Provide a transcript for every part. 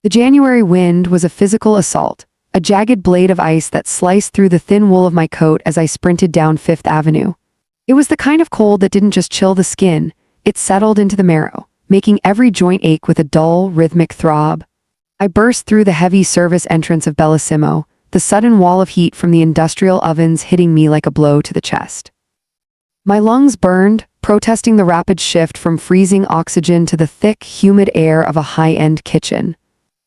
The January wind was a physical assault, a jagged blade of ice that sliced through the thin wool of my coat as I sprinted down Fifth Avenue. It was the kind of cold that didn't just chill the skin, it settled into the marrow, making every joint ache with a dull, rhythmic throb. I burst through the heavy service entrance of Bellissimo, the sudden wall of heat from the industrial ovens hitting me like a blow to the chest. My lungs burned, protesting the rapid shift from freezing oxygen to the thick, humid air of a high-end kitchen.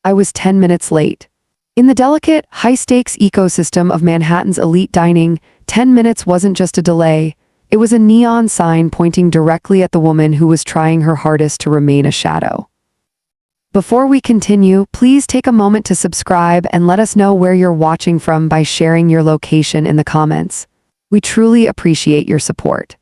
I was 10 minutes late. In the delicate, high-stakes ecosystem of Manhattan's elite dining, 10 minutes wasn't just a delay. It was a neon sign pointing directly at the woman who was trying her hardest to remain a shadow. Before we continue, please take a moment to subscribe and let us know where you're watching from by sharing your location in the comments. We truly appreciate your support.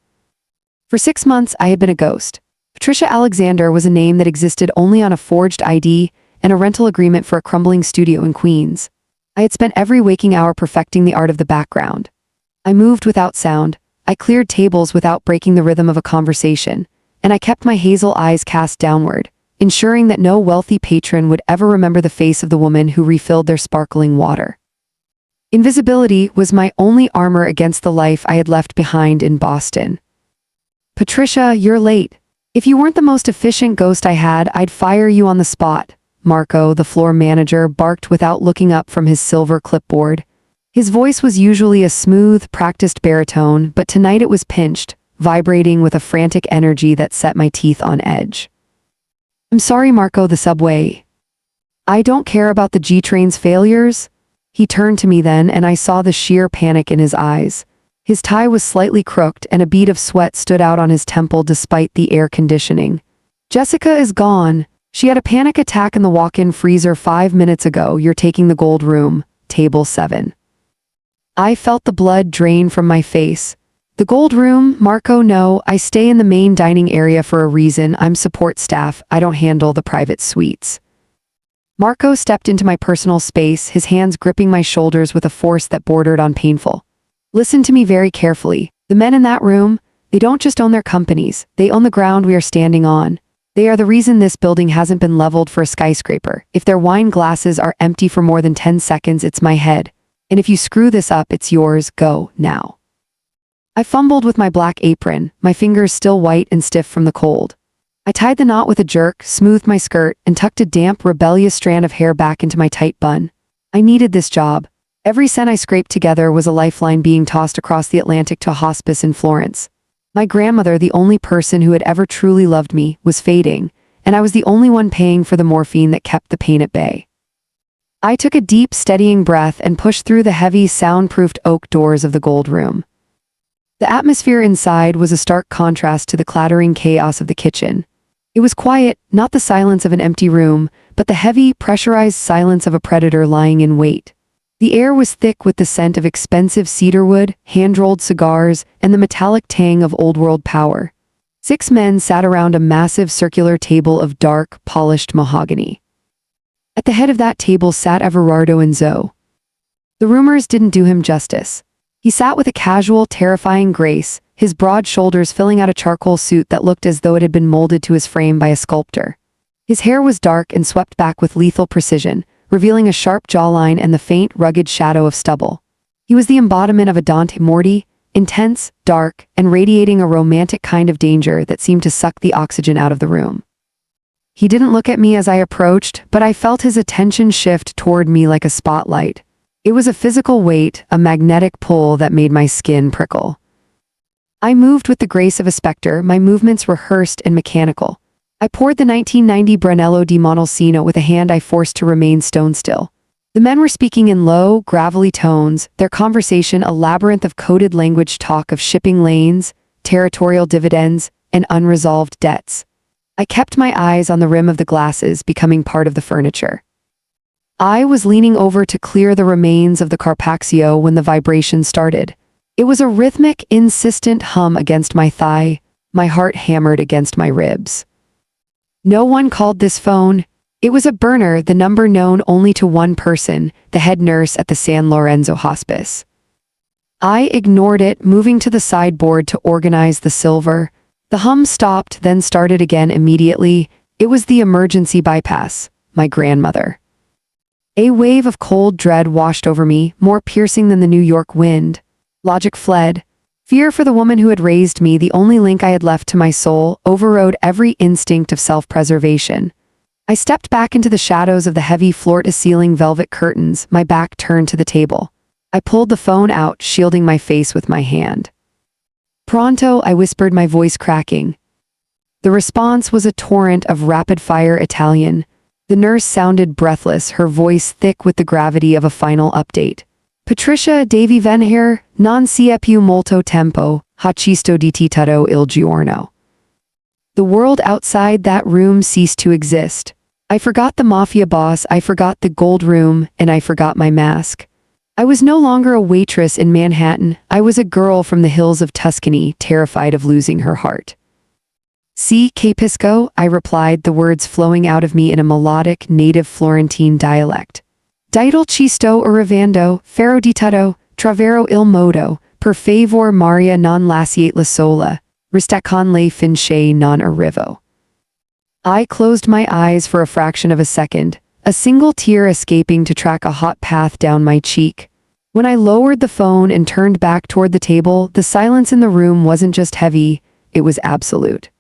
For 6 months, I had been a ghost. Patricia Alexander was a name that existed only on a forged ID and a rental agreement for a crumbling studio in Queens. I had spent every waking hour perfecting the art of the background. I moved without sound, I cleared tables without breaking the rhythm of a conversation, and I kept my hazel eyes cast downward, ensuring that no wealthy patron would ever remember the face of the woman who refilled their sparkling water. Invisibility was my only armor against the life I had left behind in Boston. "Patricia, you're late. If you weren't the most efficient ghost I had, I'd fire you on the spot," Marco, the floor manager, barked without looking up from his silver clipboard. His voice was usually a smooth, practiced baritone, but tonight it was pinched, vibrating with a frantic energy that set my teeth on edge. "I'm sorry, Marco, the subway. I don't care about the G-train's failures." He turned to me then, and I saw the sheer panic in his eyes. His tie was slightly crooked, and a bead of sweat stood out on his temple despite the air conditioning. "Jessica is gone. She had a panic attack in the walk-in freezer 5 minutes ago. You're taking the gold room, table 7. I felt the blood drain from my face. "The gold room, Marco, no, I stay in the main dining area for a reason. I'm support staff, I don't handle the private suites." Marco stepped into my personal space, his hands gripping my shoulders with a force that bordered on painful. "Listen to me very carefully. The men in that room, they don't just own their companies, they own the ground we are standing on. They are the reason this building hasn't been leveled for a skyscraper. If their wine glasses are empty for more than 10 seconds, it's my head. And if you screw this up, it's yours. Go, now." I fumbled with my black apron, my fingers still white and stiff from the cold. I tied the knot with a jerk, smoothed my skirt, and tucked a damp, rebellious strand of hair back into my tight bun. I needed this job. Every cent I scraped together was a lifeline being tossed across the Atlantic to a hospice in Florence. My grandmother, the only person who had ever truly loved me, was fading, and I was the only one paying for the morphine that kept the pain at bay. I took a deep, steadying breath and pushed through the heavy, soundproofed oak doors of the gold room. The atmosphere inside was a stark contrast to the clattering chaos of the kitchen. It was quiet, not the silence of an empty room, but the heavy, pressurized silence of a predator lying in wait. The air was thick with the scent of expensive cedarwood, hand-rolled cigars, and the metallic tang of old-world power. 6 men sat around a massive circular table of dark, polished mahogany. At the head of that table sat Averardo Enzo. The rumors didn't do him justice. He sat with a casual, terrifying grace, his broad shoulders filling out a charcoal suit that looked as though it had been molded to his frame by a sculptor. His hair was dark and swept back with lethal precision, revealing a sharp jawline and the faint, rugged shadow of stubble. He was the embodiment of a Dante Morty, intense, dark, and radiating a romantic kind of danger that seemed to suck the oxygen out of the room. He didn't look at me as I approached, but I felt his attention shift toward me like a spotlight. It was a physical weight, a magnetic pull that made my skin prickle. I moved with the grace of a specter, my movements rehearsed and mechanical. I poured the 1990 Brunello di Montalcino with a hand I forced to remain stone still. The men were speaking in low, gravelly tones, their conversation a labyrinth of coded language talk of shipping lanes, territorial dividends, and unresolved debts. I kept my eyes on the rim of the glasses, becoming part of the furniture. I was leaning over to clear the remains of the Carpaccio when the vibration started. It was a rhythmic, insistent hum against my thigh, my heart hammered against my ribs. No one called this phone. It was a burner, the number known only to one person, the head nurse at the San Lorenzo hospice. I ignored it, moving to the sideboard to organize the silver. The hum stopped, then started again immediately. It was the emergency bypass, my grandmother. A wave of cold dread washed over me, more piercing than the New York wind. Logic fled. Fear for the woman who had raised me, the only link I had left to my soul, overrode every instinct of self-preservation. I stepped back into the shadows of the heavy floor-to-ceiling velvet curtains, my back turned to the table. I pulled the phone out, shielding my face with my hand. "Pronto," I whispered, my voice cracking. The response was a torrent of rapid-fire Italian. The nurse sounded breathless, her voice thick with the gravity of a final update. "Patricia, devi venire, non sia più molto tempo, acquisto di tutto il giorno." The world outside that room ceased to exist. I forgot the mafia boss, I forgot the gold room, and I forgot my mask. I was no longer a waitress in Manhattan, I was a girl from the hills of Tuscany, terrified of losing her heart. "Si capisco," I replied, the words flowing out of me in a melodic, native Florentine dialect. "Ditel cisto arrivando, farò di tutto, travero il modo, per favor Maria non lasciate la sola, resta con lei finché non arrivo." I closed my eyes for a fraction of a second, a single tear escaping to track a hot path down my cheek. When I lowered the phone and turned back toward the table, the silence in the room wasn't just heavy, it was absolute.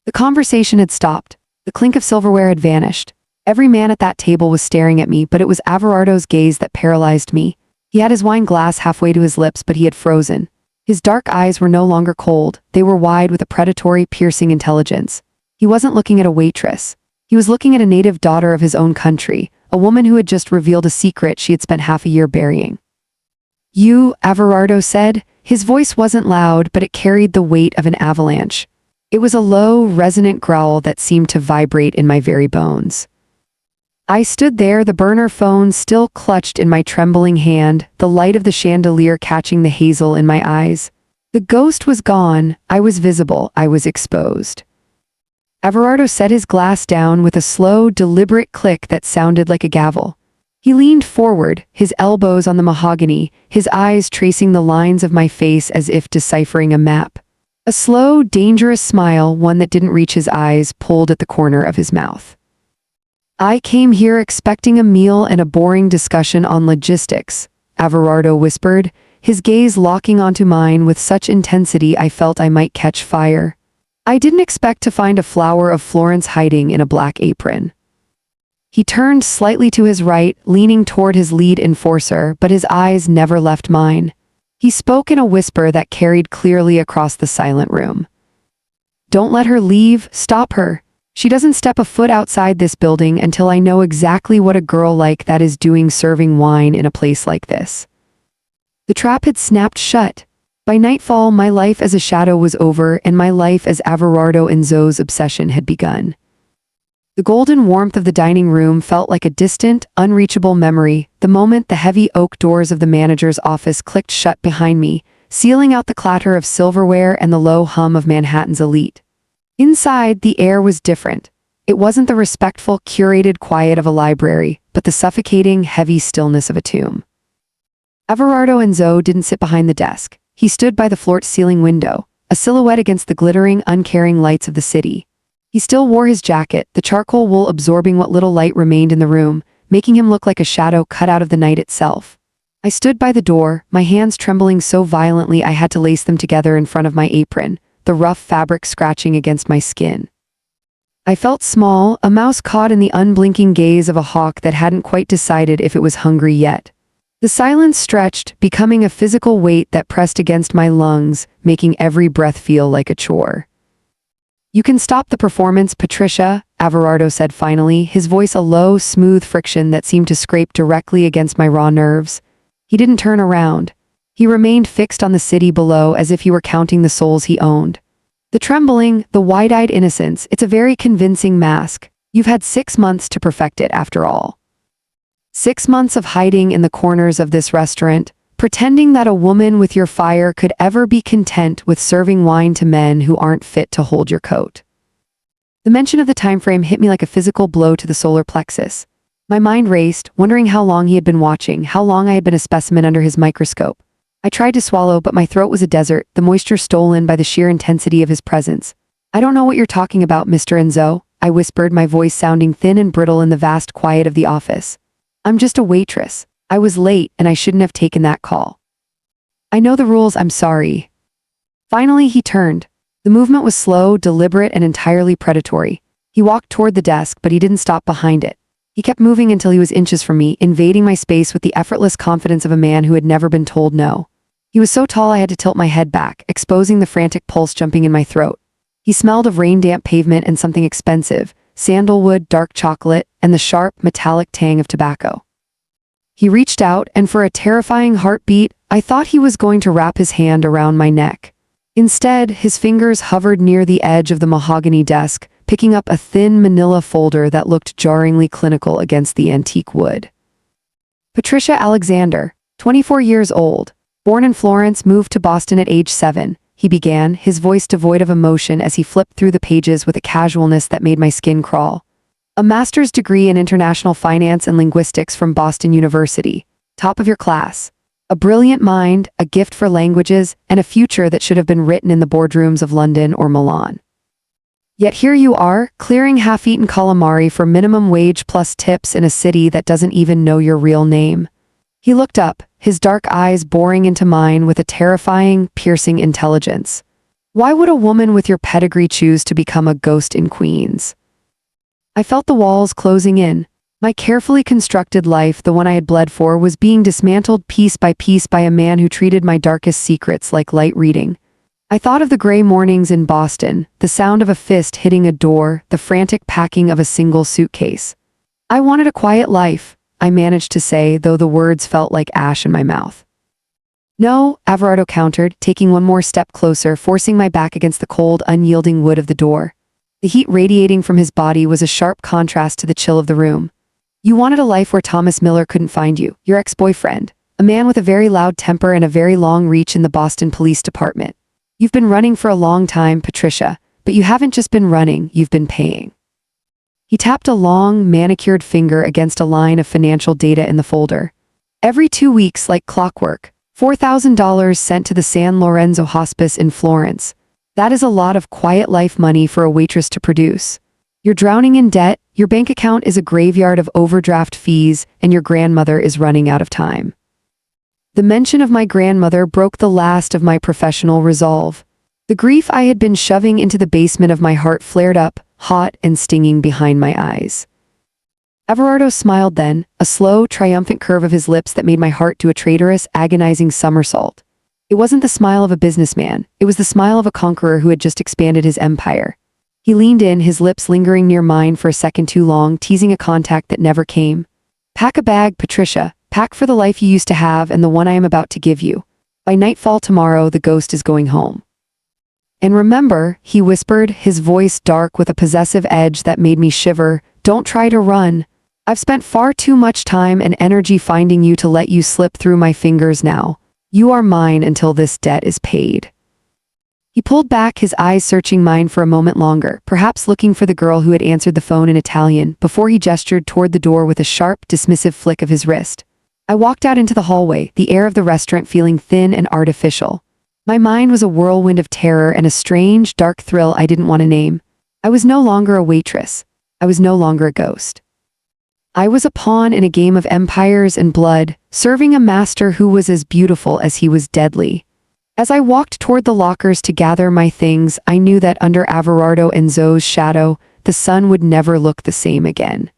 The conversation had stopped. The clink of silverware had vanished. Every man at that table was staring at me, but it was Averardo's gaze that paralyzed me. He had his wine glass halfway to his lips, but he had frozen. His dark eyes were no longer cold, they were wide with a predatory, piercing intelligence. He wasn't looking at a waitress. He was looking at a native daughter of his own country, a woman who had just revealed a secret she had spent half a year burying. "You," Averardo said. His voice wasn't loud, but it carried the weight of an avalanche. It was a low, resonant growl that seemed to vibrate in my very bones. I stood there, the burner phone still clutched in my trembling hand, the light of the chandelier catching the hazel in my eyes. The ghost was gone, I was visible, I was exposed. Averardo set his glass down with a slow, deliberate click that sounded like a gavel. He leaned forward, his elbows on the mahogany, his eyes tracing the lines of my face as if deciphering a map. A slow, dangerous smile, one that didn't reach his eyes, pulled at the corner of his mouth. "I came here expecting a meal and a boring discussion on logistics," Averardo whispered, his gaze locking onto mine with such intensity I felt I might catch fire. "I didn't expect to find a flower of Florence hiding in a black apron." He turned slightly to his right, leaning toward his lead enforcer, but his eyes never left mine. He spoke in a whisper that carried clearly across the silent room. "Don't let her leave, stop her. She doesn't step a foot outside this building until I know exactly what a girl like that is doing serving wine in a place like this." The trap had snapped shut. By nightfall, my life as a shadow was over, and my life as Averardo Enzo's obsession had begun. The golden warmth of the dining room felt like a distant, unreachable memory, the moment the heavy oak doors of the manager's office clicked shut behind me, sealing out the clatter of silverware and the low hum of Manhattan's elite. Inside, the air was different. It wasn't the respectful, curated quiet of a library, but the suffocating, heavy stillness of a tomb. Averardo Enzo didn't sit behind the desk. He stood by the floor-to-ceiling window, a silhouette against the glittering, uncaring lights of the city. He still wore his jacket, the charcoal wool absorbing what little light remained in the room, making him look like a shadow cut out of the night itself. I stood by the door, my hands trembling so violently I had to lace them together in front of my apron, the rough fabric scratching against my skin. I felt small, a mouse caught in the unblinking gaze of a hawk that hadn't quite decided if it was hungry yet. The silence stretched, becoming a physical weight that pressed against my lungs, making every breath feel like a chore. "You can stop the performance, Patricia," Averardo said finally, his voice a low, smooth friction that seemed to scrape directly against my raw nerves. He didn't turn around. He remained fixed on the city below as if he were counting the souls he owned. The trembling, the wide-eyed innocence, it's a very convincing mask. You've had 6 months to perfect it after all. 6 months of hiding in the corners of this restaurant, pretending that a woman with your fire could ever be content with serving wine to men who aren't fit to hold your coat. The mention of the time frame hit me like a physical blow to the solar plexus. My mind raced, wondering how long he had been watching, how long I had been a specimen under his microscope. I tried to swallow, but my throat was a desert, the moisture stolen by the sheer intensity of his presence. "I don't know what you're talking about, Mr. Enzo," I whispered, my voice sounding thin and brittle in the vast quiet of the office. I'm just a waitress. I was late and I shouldn't have taken that call. I know the rules, I'm sorry. Finally, he turned. The movement was slow, deliberate, and entirely predatory. He walked toward the desk, but he didn't stop behind it. He kept moving until he was inches from me, invading my space with the effortless confidence of a man who had never been told no. He was so tall I had to tilt my head back, exposing the frantic pulse jumping in my throat. He smelled of rain-damp pavement and something expensive, sandalwood, dark chocolate, and the sharp, metallic tang of tobacco. He reached out, and for a terrifying heartbeat, I thought he was going to wrap his hand around my neck. Instead, his fingers hovered near the edge of the mahogany desk, picking up a thin manila folder that looked jarringly clinical against the antique wood. Patricia Alexander, 24 years old, born in Florence, moved to Boston at age 7, he began, his voice devoid of emotion as he flipped through the pages with a casualness that made my skin crawl. A master's degree in international finance and linguistics from Boston University, top of your class. A brilliant mind, a gift for languages, and a future that should have been written in the boardrooms of London or Milan. Yet here you are, clearing half-eaten calamari for minimum wage plus tips in a city that doesn't even know your real name. He looked up, his dark eyes boring into mine with a terrifying, piercing intelligence. Why would a woman with your pedigree choose to become a ghost in Queens? I felt the walls closing in. My carefully constructed life, the one I had bled for, was being dismantled piece by a man who treated my darkest secrets like light reading. I thought of the gray mornings in Boston, the sound of a fist hitting a door, the frantic packing of a single suitcase. I wanted a quiet life, I managed to say, though the words felt like ash in my mouth. No, Averardo countered, taking one more step closer, forcing my back against the cold, unyielding wood of the door. The heat radiating from his body was a sharp contrast to the chill of the room. You wanted a life where Thomas Miller couldn't find you, your ex-boyfriend, a man with a very loud temper and a very long reach in the Boston Police Department. You've been running for a long time, Patricia, but you haven't just been running, you've been paying. He tapped a long, manicured finger against a line of financial data in the folder. Every 2 weeks, like clockwork, $4,000 sent to the San Lorenzo Hospice in Florence. That is a lot of quiet life money for a waitress to produce. You're drowning in debt, your bank account is a graveyard of overdraft fees, and your grandmother is running out of time. The mention of my grandmother broke the last of my professional resolve. The grief I had been shoving into the basement of my heart flared up, hot and stinging behind my eyes. Averardo smiled then, a slow, triumphant curve of his lips that made my heart do a traitorous, agonizing somersault. It wasn't the smile of a businessman, it was the smile of a conqueror who had just expanded his empire. He leaned in, his lips lingering near mine for a second too long, teasing a contact that never came. Pack a bag, Patricia, pack for the life you used to have and the one I am about to give you. By nightfall tomorrow, the ghost is going home. And remember, he whispered, his voice dark with a possessive edge that made me shiver, don't try to run. I've spent far too much time and energy finding you to let you slip through my fingers now. You are mine until this debt is paid. He pulled back, his eyes searching mine for a moment longer, perhaps looking for the girl who had answered the phone in Italian, before he gestured toward the door with a sharp, dismissive flick of his wrist. I walked out into the hallway, the air of the restaurant feeling thin and artificial. My mind was a whirlwind of terror and a strange, dark thrill I didn't want to name. I was no longer a waitress. I was no longer a ghost. I was a pawn in a game of empires and blood, serving a master who was as beautiful as he was deadly. As I walked toward the lockers to gather my things, I knew that under Averardo Enzo's shadow, the sun would never look the same again.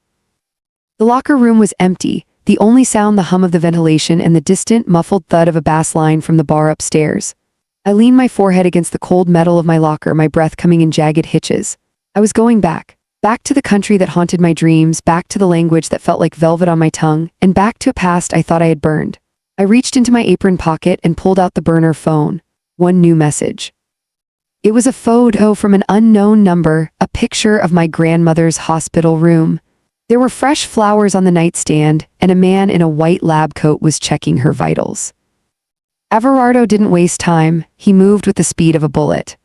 The locker room was empty, the only sound the hum of the ventilation and the distant, muffled thud of a bass line from the bar upstairs. I leaned my forehead against the cold metal of my locker, my breath coming in jagged hitches. I was going back to the country that haunted my dreams, back to the language that felt like velvet on my tongue, and back to a past I thought I had burned. I reached into my apron pocket and pulled out the burner phone. One new message. It was a photo from an unknown number, a picture of my grandmother's hospital room. There were fresh flowers on the nightstand, and a man in a white lab coat was checking her vitals. Averardo didn't waste time, he moved with the speed of a bullet.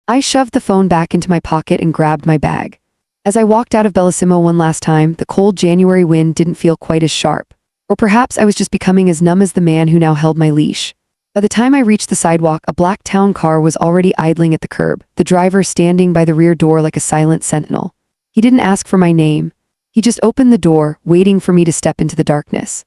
I shoved the phone back into my pocket and grabbed my bag. As I walked out of Bellissimo one last time, the cold January wind didn't feel quite as sharp. Or perhaps I was just becoming as numb as the man who now held my leash. By the time I reached the sidewalk, a black town car was already idling at the curb, the driver standing by the rear door like a silent sentinel. He didn't ask for my name. He just opened the door, waiting for me to step into the darkness.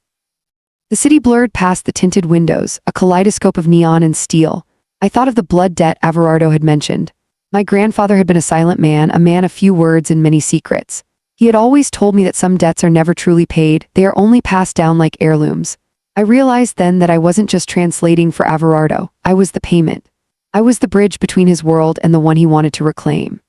The city blurred past the tinted windows, a kaleidoscope of neon and steel. I thought of the blood debt Averardo had mentioned. My grandfather had been a silent man, a man of few words and many secrets. He had always told me that some debts are never truly paid, they are only passed down like heirlooms. I realized then that I wasn't just translating for Averardo, I was the payment. I was the bridge between his world and the one he wanted to reclaim.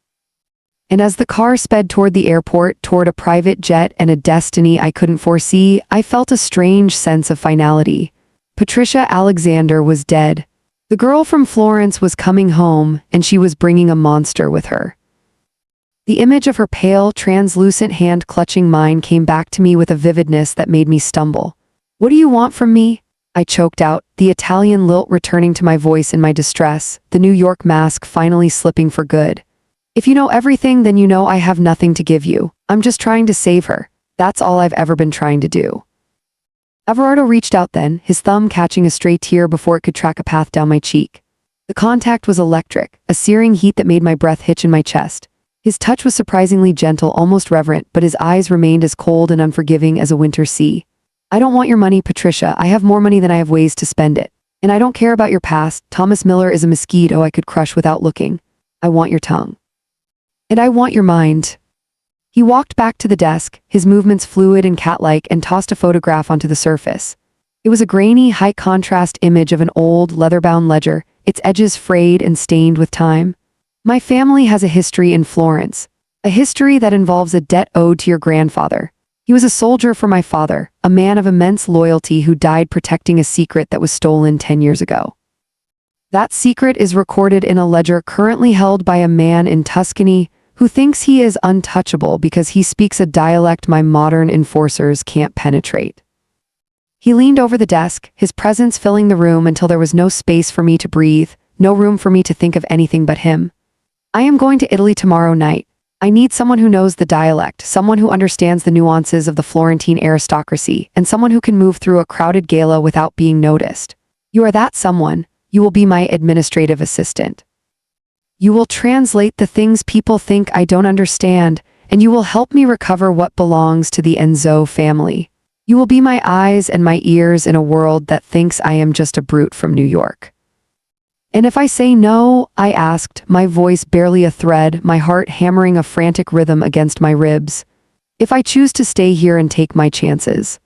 And as the car sped toward the airport, toward a private jet and a destiny I couldn't foresee, I felt a strange sense of finality. Patricia Alexander was dead. The girl from Florence was coming home, and she was bringing a monster with her. The image of her pale, translucent hand clutching mine came back to me with a vividness that made me stumble. "What do you want from me?" I choked out, the Italian lilt returning to my voice in my distress, the New York mask finally slipping for good. "If you know everything, then you know I have nothing to give you. I'm just trying to save her. That's all I've ever been trying to do." Averardo reached out then, his thumb catching a stray tear before it could track a path down my cheek. The contact was electric, a searing heat that made my breath hitch in my chest. His touch was surprisingly gentle, almost reverent, but his eyes remained as cold and unforgiving as a winter sea. "I don't want your money, Patricia. I have more money than I have ways to spend it. And I don't care about your past. Thomas Miller is a mosquito I could crush without looking. I want your tongue. And I want your mind." He walked back to the desk, his movements fluid and cat-like, and tossed a photograph onto the surface. It was a grainy, high-contrast image of an old, leather-bound ledger, its edges frayed and stained with time. "My family has a history in Florence, a history that involves a debt owed to your grandfather. He was a soldier for my father, a man of immense loyalty who died protecting a secret that was stolen 10 years ago. That secret is recorded in a ledger currently held by a man in Tuscany who thinks he is untouchable because he speaks a dialect my modern enforcers can't penetrate." He leaned over the desk, his presence filling the room until there was no space for me to breathe, no room for me to think of anything but him. "I am going to Italy tomorrow night. I need someone who knows the dialect, someone who understands the nuances of the Florentine aristocracy, and someone who can move through a crowded gala without being noticed. You are that someone. You will be my administrative assistant. You will translate the things people think I don't understand, and you will help me recover what belongs to the Enzo family. You will be my eyes and my ears in a world that thinks I am just a brute from New York." "And if I say no?" I asked, my voice barely a thread, my heart hammering a frantic rhythm against my ribs. "If I choose to stay here and take my chances?"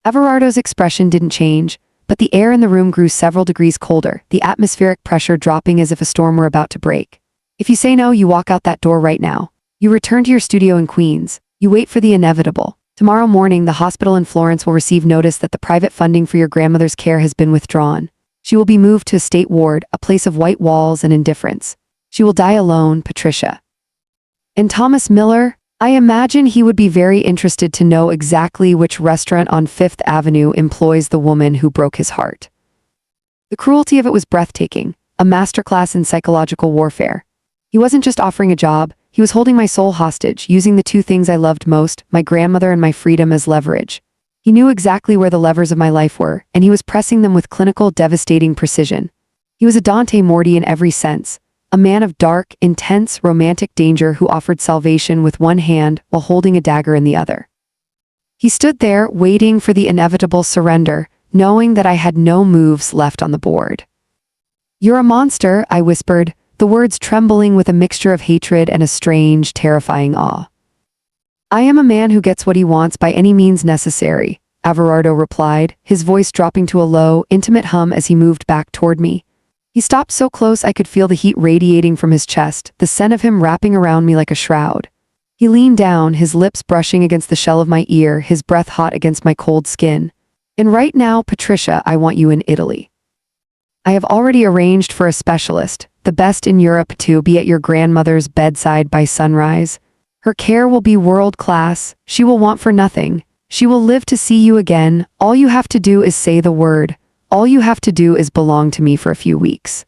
Averardo's expression didn't change, but the air in the room grew several degrees colder, the atmospheric pressure dropping as if a storm were about to break. "If you say no, you walk out that door right now. You return to your studio in Queens. You wait for the inevitable. Tomorrow morning, the hospital in Florence will receive notice that the private funding for your grandmother's care has been withdrawn. She will be moved to a state ward, a place of white walls and indifference. She will die alone, Patricia. And Thomas Miller? I imagine he would be very interested to know exactly which restaurant on Fifth Avenue employs the woman who broke his heart." The cruelty of it was breathtaking, a masterclass in psychological warfare. He wasn't just offering a job, he was holding my soul hostage, using the two things I loved most, my grandmother and my freedom, as leverage. He knew exactly where the levers of my life were, and he was pressing them with clinical, devastating precision. He was a Dante Morti in every sense, a man of dark, intense, romantic danger who offered salvation with one hand while holding a dagger in the other. He stood there, waiting for the inevitable surrender, knowing that I had no moves left on the board. "You're a monster," I whispered, the words trembling with a mixture of hatred and a strange, terrifying awe. "I am a man who gets what he wants by any means necessary," Averardo replied, his voice dropping to a low, intimate hum as he moved back toward me. He stopped so close I could feel the heat radiating from his chest, the scent of him wrapping around me like a shroud. He leaned down, his lips brushing against the shell of my ear, his breath hot against my cold skin. "And right now, Patricia, I want you in Italy. I have already arranged for a specialist, the best in Europe, to be at your grandmother's bedside by sunrise. Her care will be world-class, she will want for nothing. She will live to see you again. All you have to do is say the word. All you have to do is belong to me for a few weeks."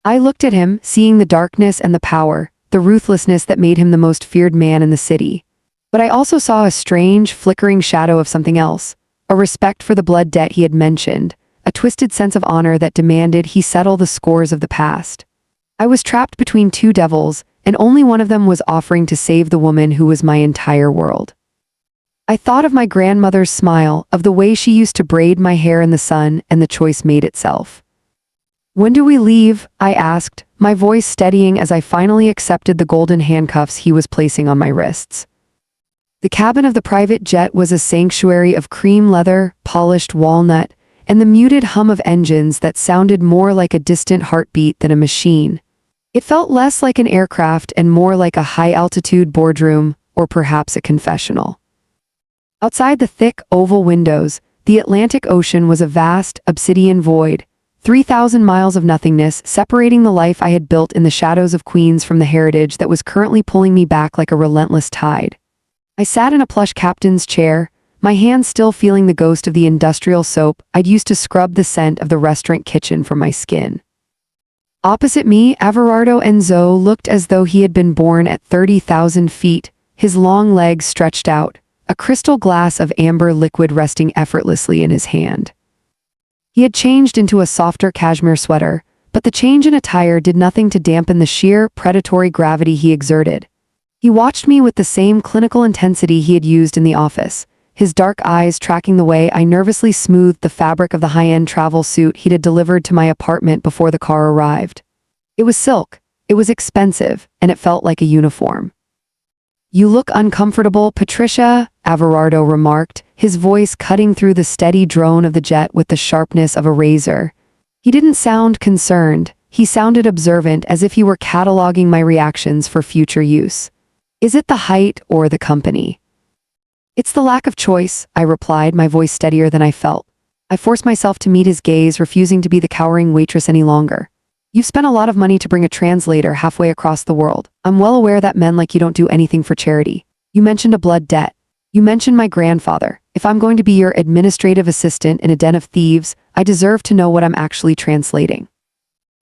I looked at him, seeing the darkness and the power, the ruthlessness that made him the most feared man in the city. But I also saw a strange, flickering shadow of something else, a respect for the blood debt he had mentioned, a twisted sense of honor that demanded he settle the scores of the past. I was trapped between two devils, and only one of them was offering to save the woman who was my entire world. I thought of my grandmother's smile, of the way she used to braid my hair in the sun, and the choice made itself. "When do we leave?" I asked, my voice steadying as I finally accepted the golden handcuffs he was placing on my wrists. The cabin of the private jet was a sanctuary of cream leather, polished walnut, and the muted hum of engines that sounded more like a distant heartbeat than a machine. It felt less like an aircraft and more like a high-altitude boardroom, or perhaps a confessional. Outside the thick, oval windows, the Atlantic Ocean was a vast, obsidian void, 3,000 miles of nothingness separating the life I had built in the shadows of Queens from the heritage that was currently pulling me back like a relentless tide. I sat in a plush captain's chair, my hands still feeling the ghost of the industrial soap I'd used to scrub the scent of the restaurant kitchen from my skin. Opposite me, Averardo Enzo looked as though he had been born at 30,000 feet, his long legs stretched out, a crystal glass of amber liquid resting effortlessly in his hand. He had changed into a softer cashmere sweater, but the change in attire did nothing to dampen the sheer, predatory gravity he exerted. He watched me with the same clinical intensity he had used in the office, his dark eyes tracking the way I nervously smoothed the fabric of the high-end travel suit he'd delivered to my apartment before the car arrived. It was silk, it was expensive, and it felt like a uniform. "You look uncomfortable, Patricia," Averardo remarked, his voice cutting through the steady drone of the jet with the sharpness of a razor. He didn't sound concerned, he sounded observant, as if he were cataloging my reactions for future use. "Is it the height or the company?" "It's the lack of choice," I replied, my voice steadier than I felt. I forced myself to meet his gaze, refusing to be the cowering waitress any longer. "You've spent a lot of money to bring a translator halfway across the world. I'm well aware that men like you don't do anything for charity. You mentioned a blood debt. You mentioned my grandfather. If I'm going to be your administrative assistant in a den of thieves, I deserve to know what I'm actually translating."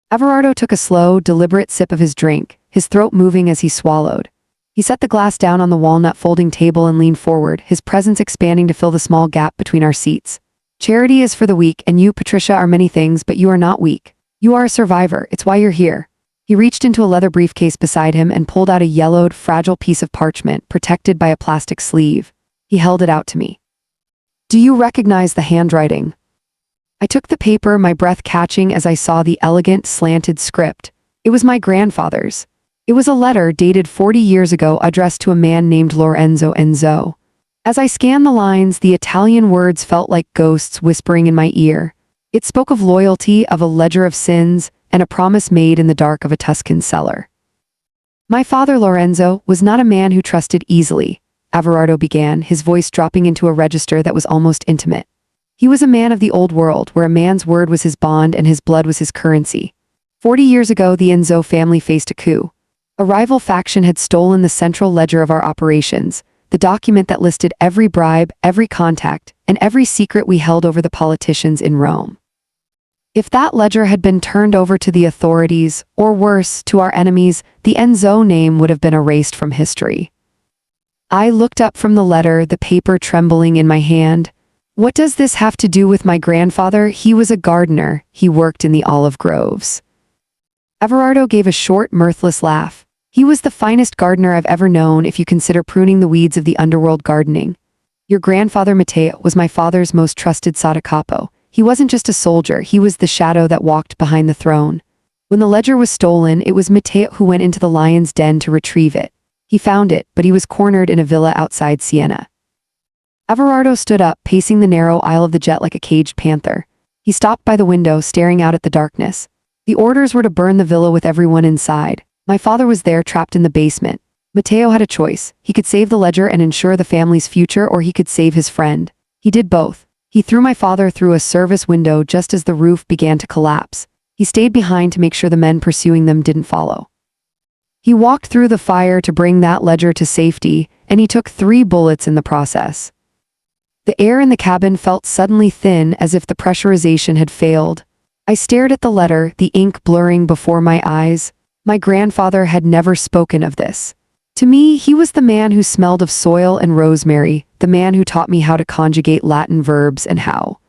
Averardo took a slow, deliberate sip of his drink, his throat moving as he swallowed. He set the glass down on the walnut folding table and leaned forward, his presence expanding to fill the small gap between our seats. "Charity is for the weak, and you, Patricia, are many things, but you are not weak. You are a survivor, it's why you're here." He reached into a leather briefcase beside him and pulled out a yellowed, fragile piece of parchment protected by a plastic sleeve. He held it out to me. "Do you recognize the handwriting?" I took the paper, my breath catching as I saw the elegant, slanted script. It was my grandfather's. It was a letter dated 40 years ago addressed to a man named Lorenzo Enzo. As I scanned the lines, the Italian words felt like ghosts whispering in my ear. It spoke of loyalty, of a ledger of sins, and a promise made in the dark of a Tuscan cellar. "My father, Lorenzo, was not a man who trusted easily," Averardo began, his voice dropping into a register that was almost intimate. "He was a man of the old world, where a man's word was his bond and his blood was his currency. 40 years ago, the Enzo family faced a coup. A rival faction had stolen the central ledger of our operations, the document that listed every bribe, every contact, and every secret we held over the politicians in Rome. If that ledger had been turned over to the authorities, or worse, to our enemies, the Enzo name would have been erased from history." I looked up from the letter, the paper trembling in my hand. "What does this have to do with my grandfather? He was a gardener. He worked in the olive groves." Averardo gave a short, mirthless laugh. "He was the finest gardener I've ever known if you consider pruning the weeds of the underworld gardening. Your grandfather Matteo was my father's most trusted sottocapo. He wasn't just a soldier, he was the shadow that walked behind the throne. When the ledger was stolen, it was Matteo who went into the lion's den to retrieve it. He found it, but he was cornered in a villa outside Siena." Averardo stood up, pacing the narrow aisle of the jet like a caged panther. He stopped by the window, staring out at the darkness. "The orders were to burn the villa with everyone inside. My father was there, trapped in the basement. Matteo had a choice. He could save the ledger and ensure the family's future, or he could save his friend. He did both. He threw my father through a service window just as the roof began to collapse. He stayed behind to make sure the men pursuing them didn't follow. He walked through the fire to bring that ledger to safety, and he took 3 bullets in the process." The air in the cabin felt suddenly thin, as if the pressurization had failed. I stared at the letter, the ink blurring before my eyes. My grandfather had never spoken of this. To me, he was the man who smelled of soil and rosemary, the man who taught me how to conjugate Latin verbs and how.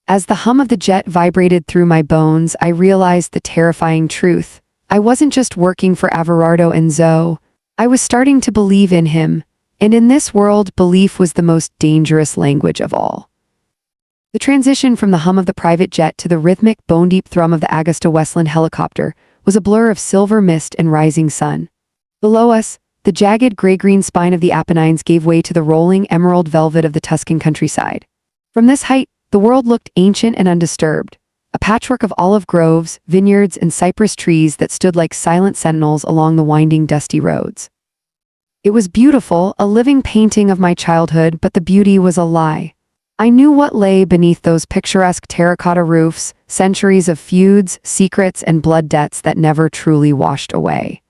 As the hum of the jet vibrated through my bones, I realized the terrifying truth. I wasn't just working for Averardo Enzo. I was starting to believe in him, and in this world, belief was the most dangerous language of all. The transition from the hum of the private jet to the rhythmic, bone-deep thrum of the Augusta Westland helicopter was a blur of silver mist and rising sun. Below us, the jagged gray-green spine of the Apennines gave way to the rolling emerald velvet of the Tuscan countryside. From this height, the world looked ancient and undisturbed, a patchwork of olive groves, vineyards, and cypress trees that stood like silent sentinels along the winding, dusty roads. It was beautiful, a living painting of my childhood, but the beauty was a lie. I knew what lay beneath those picturesque terracotta roofs, centuries of feuds, secrets, and blood debts that never truly washed away.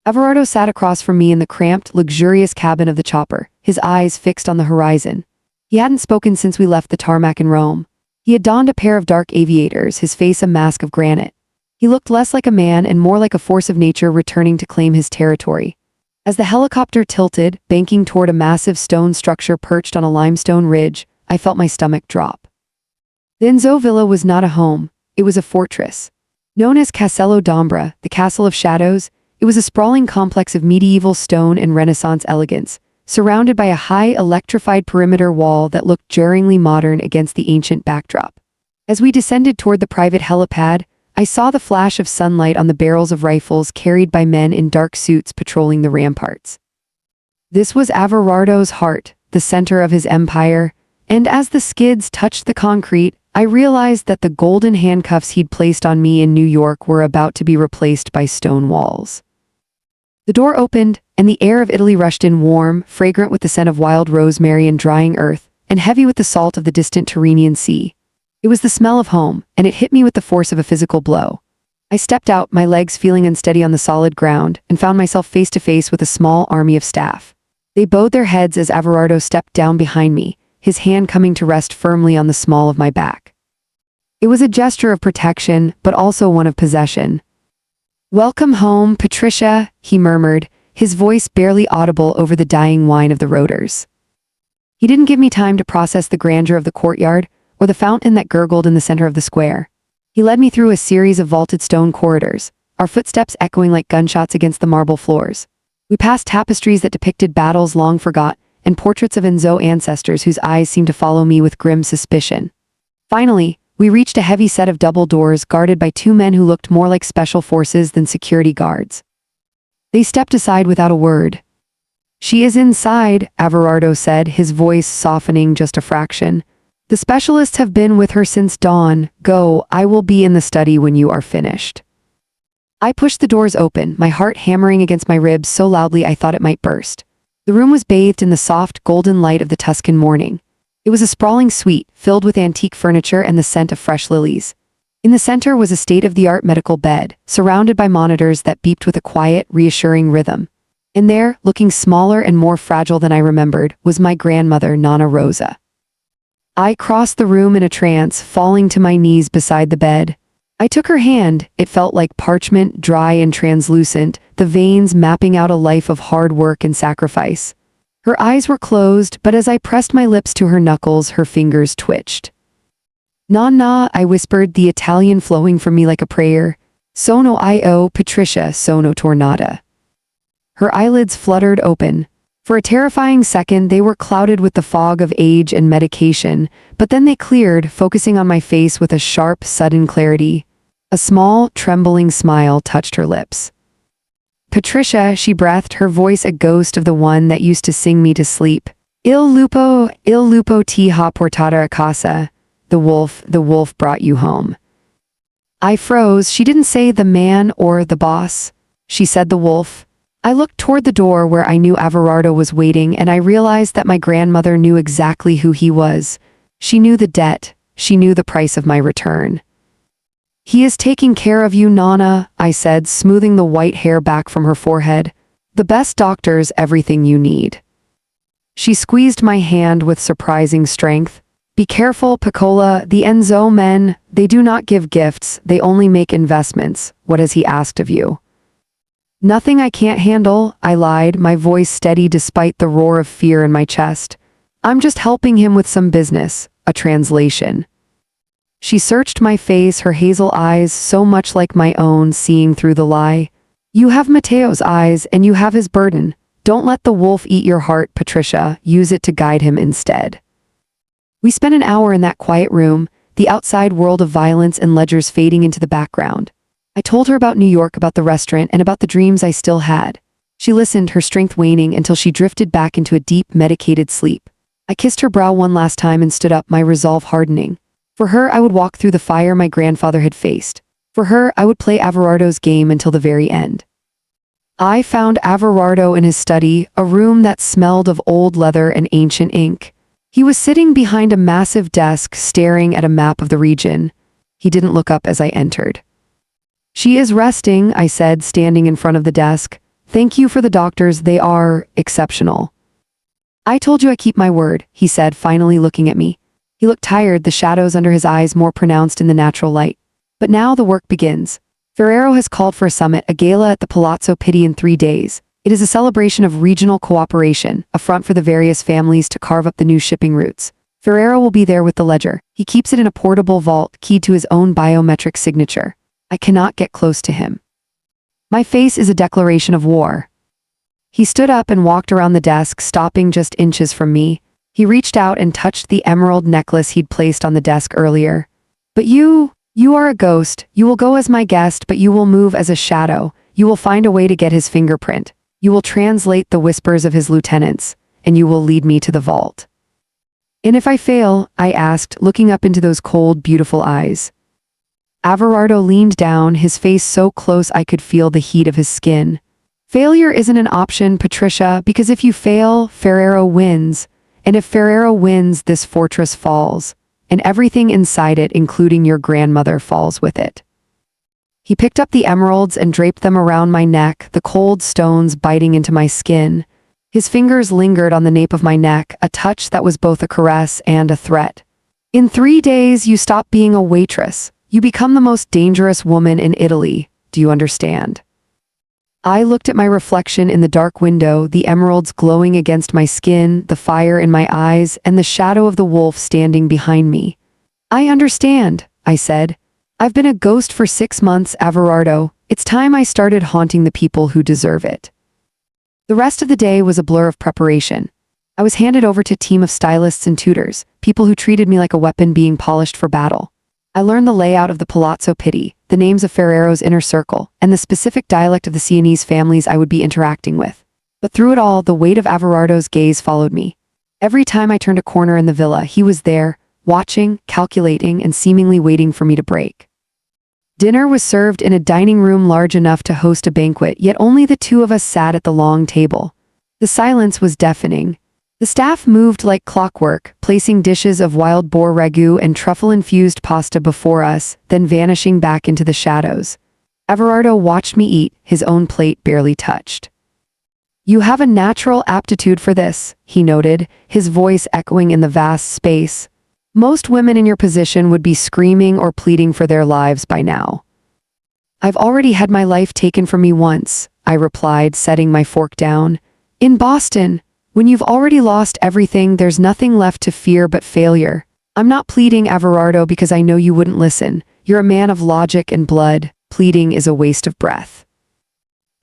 Averardo sat across from me in the cramped, luxurious cabin of the chopper, his eyes fixed on the horizon. He hadn't spoken since we left the tarmac in Rome. He had donned a pair of dark aviators, his face a mask of granite. He looked less like a man and more like a force of nature returning to claim his territory. As the helicopter tilted, banking toward a massive stone structure perched on a limestone ridge, I felt my stomach drop. The Enzo villa was not a home, it was a fortress. Known as Castello d'Ombra, the Castle of Shadows, it was a sprawling complex of medieval stone and Renaissance elegance, surrounded by a high, electrified perimeter wall that looked jarringly modern against the ancient backdrop. As we descended toward the private helipad, I saw the flash of sunlight on the barrels of rifles carried by men in dark suits patrolling the ramparts. This was Averardo's heart, the center of his empire, and as the skids touched the concrete, I realized that the golden handcuffs he'd placed on me in New York were about to be replaced by stone walls. The door opened, and the air of Italy rushed in warm, fragrant with the scent of wild rosemary and drying earth, and heavy with the salt of the distant Tyrrhenian Sea. It was the smell of home, and it hit me with the force of a physical blow. I stepped out, my legs feeling unsteady on the solid ground, and found myself face to face with a small army of staff. They bowed their heads as Averardo stepped down behind me, his hand coming to rest firmly on the small of my back. It was a gesture of protection, but also one of possession. "Welcome home, Patricia," he murmured, his voice barely audible over the dying whine of the rotors. He didn't give me time to process the grandeur of the courtyard, or the fountain that gurgled in the center of the square. He led me through a series of vaulted stone corridors, our footsteps echoing like gunshots against the marble floors. We passed tapestries that depicted battles long forgot, and portraits of Enzo ancestors whose eyes seemed to follow me with grim suspicion. Finally, we reached a heavy set of double doors guarded by two men who looked more like special forces than security guards. They stepped aside without a word. "She is inside," Averardo said, his voice softening just a fraction. "The specialists have been with her since dawn. Go, I will be in the study when you are finished." I pushed the doors open, my heart hammering against my ribs so loudly I thought it might burst. The room was bathed in the soft, golden light of the Tuscan morning. It was a sprawling suite, filled with antique furniture and the scent of fresh lilies. In the center was a state-of-the-art medical bed, surrounded by monitors that beeped with a quiet, reassuring rhythm. And there, looking smaller and more fragile than I remembered, was my grandmother, Nonna Rosa. I crossed the room in a trance, falling to my knees beside the bed. I took her hand. It felt like parchment, dry and translucent, the veins mapping out a life of hard work and sacrifice. Her eyes were closed, but as I pressed my lips to her knuckles, her fingers twitched. "Nonna," I whispered, the Italian flowing from me like a prayer. "Sono io, Patricia, sono tornata." Her eyelids fluttered open. For a terrifying second, they were clouded with the fog of age and medication, but then they cleared, focusing on my face with a sharp, sudden clarity. A small, trembling smile touched her lips. "Patricia," she breathed, her voice a ghost of the one that used to sing me to sleep. Il lupo ti ha portata a casa. The wolf brought you home." I froze. She didn't say the man or the boss. She said the wolf. I looked toward the door where I knew Averardo was waiting, and I realized that my grandmother knew exactly who he was. She knew the debt. She knew the price of my return. "He is taking care of you, Nonna," I said, smoothing the white hair back from her forehead. "The best doctors, everything you need." She squeezed my hand with surprising strength. "Be careful, Piccola, the Enzo men, they do not give gifts, they only make investments. What has he asked of you?" "Nothing I can't handle," I lied, my voice steady despite the roar of fear in my chest. "I'm just helping him with some business, a translation." She searched my face, her hazel eyes so much like my own, seeing through the lie. You have Mateo's eyes, and you have his burden. Don't let the wolf eat your heart, Patricia. Use it to guide him instead. We spent an hour in that quiet room, the outside world of violence and ledgers fading into the background. I told her about New York, about the restaurant, and about the dreams I still had. She listened, her strength waning until she drifted back into a deep, medicated sleep. I kissed her brow one last time and stood up, my resolve hardening. For her, I would walk through the fire my grandfather had faced. For her, I would play Averardo's game until the very end. I found Averardo in his study, a room that smelled of old leather and ancient ink. He was sitting behind a massive desk, staring at a map of the region. He didn't look up as I entered. She is resting, I said, standing in front of the desk. Thank you for the doctors, they are exceptional. I told you I keep my word, he said, finally looking at me. He looked tired, the shadows under his eyes more pronounced in the natural light. But now the work begins. Ferrero has called for a summit, a gala at the Palazzo Pitti in 3 days. It is a celebration of regional cooperation, a front for the various families to carve up the new shipping routes. Ferrero will be there with the ledger. He keeps it in a portable vault, keyed to his own biometric signature. I cannot get close to him. My face is a declaration of war. He stood up and walked around the desk, stopping just inches from me. He reached out and touched the emerald necklace he'd placed on the desk earlier. But you are a ghost. You will go as my guest, but you will move as a shadow. You will find a way to get his fingerprint. You will translate the whispers of his lieutenants, and you will lead me to the vault. And if I fail, I asked, looking up into those cold, beautiful eyes. Averardo leaned down, his face so close I could feel the heat of his skin. Failure isn't an option, Patricia, because if you fail, Ferrero wins. And if Ferrero wins, this fortress falls. And everything inside it, including your grandmother, falls with it. He picked up the emeralds and draped them around my neck, the cold stones biting into my skin. His fingers lingered on the nape of my neck, a touch that was both a caress and a threat. In 3 days, you stop being a waitress. You become the most dangerous woman in Italy. Do you understand? I looked at my reflection in the dark window, the emeralds glowing against my skin, the fire in my eyes, and the shadow of the wolf standing behind me. I understand, I said. I've been a ghost for 6 months, Averardo. It's time I started haunting the people who deserve it. The rest of the day was a blur of preparation. I was handed over to a team of stylists and tutors, people who treated me like a weapon being polished for battle. I learned the layout of the Palazzo Pitti, the names of Ferrero's inner circle, and the specific dialect of the Sienese families I would be interacting with. But through it all, the weight of Averardo's gaze followed me. Every time I turned a corner in the villa, he was there, watching, calculating, and seemingly waiting for me to break. Dinner was served in a dining room large enough to host a banquet, yet only the two of us sat at the long table. The silence was deafening. The staff moved like clockwork, placing dishes of wild boar ragu and truffle-infused pasta before us, then vanishing back into the shadows. Averardo watched me eat, his own plate barely touched. You have a natural aptitude for this, he noted, his voice echoing in the vast space. Most women in your position would be screaming or pleading for their lives by now. I've already had my life taken from me once, I replied, setting my fork down. In Boston. When you've already lost everything, there's nothing left to fear but failure. I'm not pleading, Averardo, because I know you wouldn't listen. You're a man of logic and blood. Pleading is a waste of breath.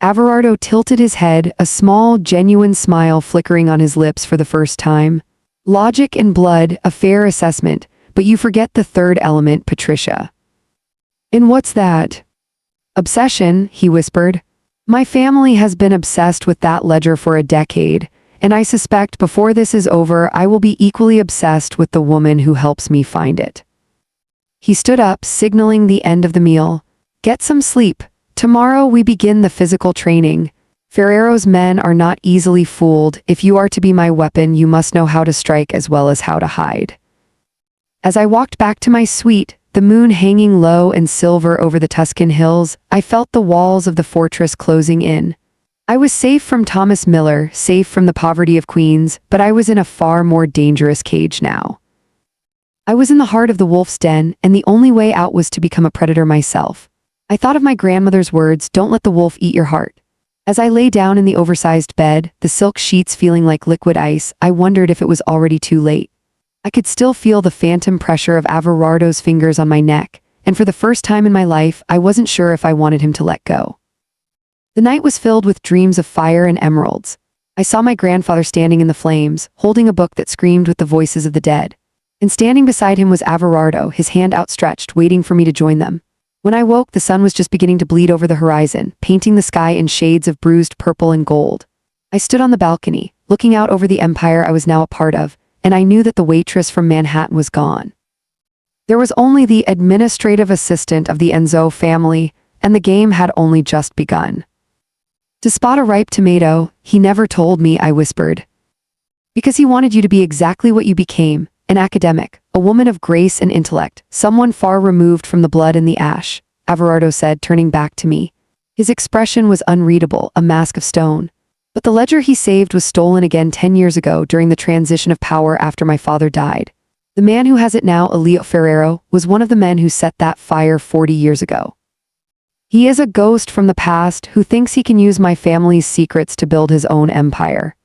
Averardo tilted his head, a small, genuine smile flickering on his lips for the first time. Logic and blood, a fair assessment, but you forget the third element, Patricia. And what's that? Obsession, he whispered. My family has been obsessed with that ledger for a decade. And I suspect before this is over, I will be equally obsessed with the woman who helps me find it. He stood up, signaling the end of the meal. Get some sleep. Tomorrow we begin the physical training. Ferrero's men are not easily fooled. If you are to be my weapon, you must know how to strike as well as how to hide. As I walked back to my suite, the moon hanging low and silver over the Tuscan hills, I felt the walls of the fortress closing in. I was safe from Thomas Miller, safe from the poverty of Queens, but I was in a far more dangerous cage now. I was in the heart of the wolf's den, and the only way out was to become a predator myself. I thought of my grandmother's words, "Don't let the wolf eat your heart." As I lay down in the oversized bed, the silk sheets feeling like liquid ice, I wondered if it was already too late. I could still feel the phantom pressure of Averardo's fingers on my neck, and for the first time in my life, I wasn't sure if I wanted him to let go. The night was filled with dreams of fire and emeralds. I saw my grandfather standing in the flames, holding a book that screamed with the voices of the dead. And standing beside him was Averardo, his hand outstretched, waiting for me to join them. When I woke, the sun was just beginning to bleed over the horizon, painting the sky in shades of bruised purple and gold. I stood on the balcony, looking out over the empire I was now a part of, and I knew that the waitress from Manhattan was gone. There was only the administrative assistant of the Enzo family, and the game had only just begun. To spot a ripe tomato, he never told me, I whispered. Because he wanted you to be exactly what you became, an academic, a woman of grace and intellect, someone far removed from the blood and the ash, Averardo said, turning back to me. His expression was unreadable, a mask of stone. But the ledger he saved was stolen again 10 years ago during the transition of power after my father died. The man who has it now, Elio Ferrero, was one of the men who set that fire 40 years ago. He is a ghost from the past who thinks he can use my family's secrets to build his own empire.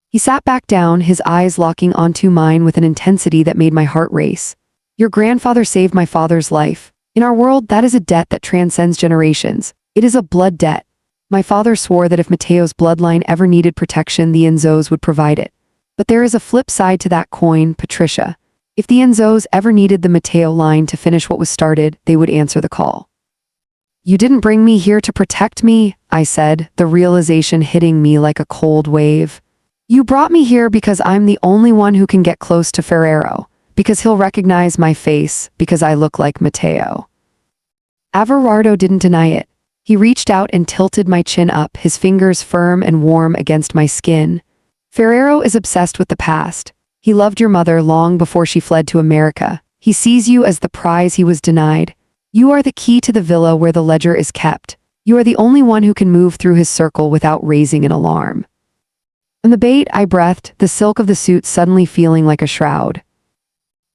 He sat back down, his eyes locking onto mine with an intensity that made my heart race. Your grandfather saved my father's life. In our world, that is a debt that transcends generations. It is a blood debt. My father swore that if Matteo's bloodline ever needed protection, the Enzos would provide it. But there is a flip side to that coin, Patricia. If the Enzos ever needed the Matteo line to finish what was started, they would answer the call. You didn't bring me here to protect me, I said, the realization hitting me like a cold wave. You brought me here because I'm the only one who can get close to Ferrero, because he'll recognize my face, because I look like Matteo. Averardo didn't deny it. He reached out and tilted my chin up, his fingers firm and warm against my skin. Ferrero is obsessed with the past. He loved your mother long before she fled to America. He sees you as the prize he was denied. You are the key to the villa where the ledger is kept. You are the only one who can move through his circle without raising an alarm. On the bait, I breathed, the silk of the suit suddenly feeling like a shroud.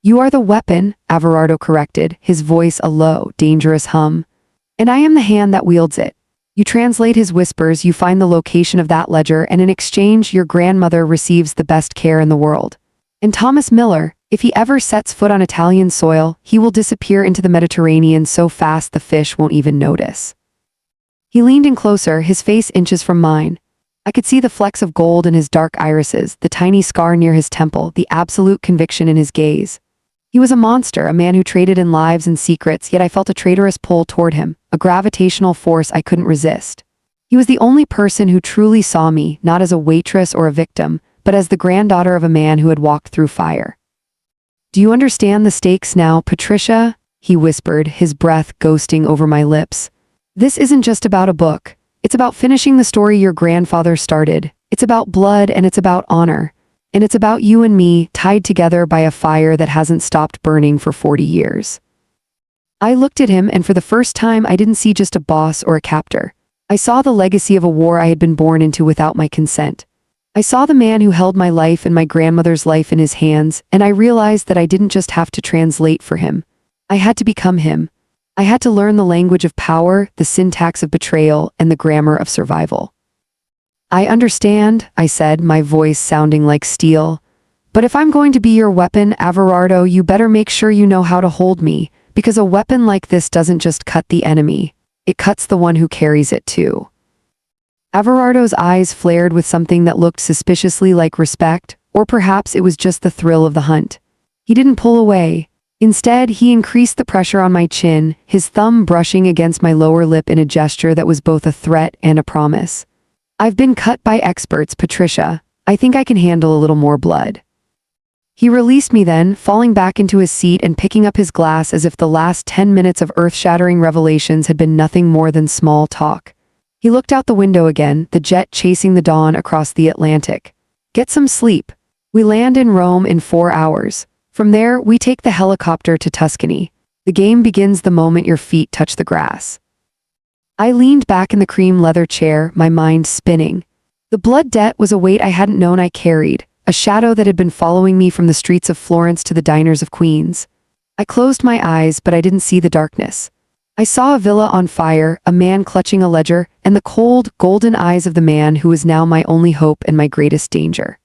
You are the weapon, Averardo corrected, his voice a low, dangerous hum. And I am the hand that wields it. You translate his whispers, you find the location of that ledger, and in exchange, your grandmother receives the best care in the world. And Thomas Miller, if he ever sets foot on Italian soil, he will disappear into the Mediterranean so fast the fish won't even notice. He leaned in closer, his face inches from mine. I could see the flecks of gold in his dark irises, the tiny scar near his temple, the absolute conviction in his gaze. He was a monster, a man who traded in lives and secrets, yet I felt a traitorous pull toward him, a gravitational force I couldn't resist. He was the only person who truly saw me, not as a waitress or a victim, but as the granddaughter of a man who had walked through fire. Do you understand the stakes now, Patricia? He whispered, his breath ghosting over my lips. This isn't just about a book. It's about finishing the story your grandfather started. It's about blood and it's about honor. And it's about you and me, tied together by a fire that hasn't stopped burning for 40 years. I looked at him, and for the first time I didn't see just a boss or a captor. I saw the legacy of a war I had been born into without my consent. I saw the man who held my life and my grandmother's life in his hands, and I realized that I didn't just have to translate for him. I had to become him. I had to learn the language of power, the syntax of betrayal, and the grammar of survival. I understand, I said, my voice sounding like steel. But if I'm going to be your weapon, Averardo, you better make sure you know how to hold me, because a weapon like this doesn't just cut the enemy, it cuts the one who carries it too. Averardo's eyes flared with something that looked suspiciously like respect, or perhaps it was just the thrill of the hunt. He didn't pull away. Instead, he increased the pressure on my chin, his thumb brushing against my lower lip in a gesture that was both a threat and a promise. I've been cut by experts, Patricia. I think I can handle a little more blood. He released me then, falling back into his seat and picking up his glass as if the last 10 minutes of earth-shattering revelations had been nothing more than small talk. He looked out the window again, the jet chasing the dawn across the Atlantic. Get some sleep. We land in Rome in 4 hours. From there, we take the helicopter to Tuscany. The game begins the moment your feet touch the grass. I leaned back in the cream leather chair, my mind spinning. The blood debt was a weight I hadn't known I carried, a shadow that had been following me from the streets of Florence to the diners of Queens. I closed my eyes, but I didn't see the darkness. I saw a villa on fire, a man clutching a ledger, and the cold, golden eyes of the man who was now my only hope and my greatest danger.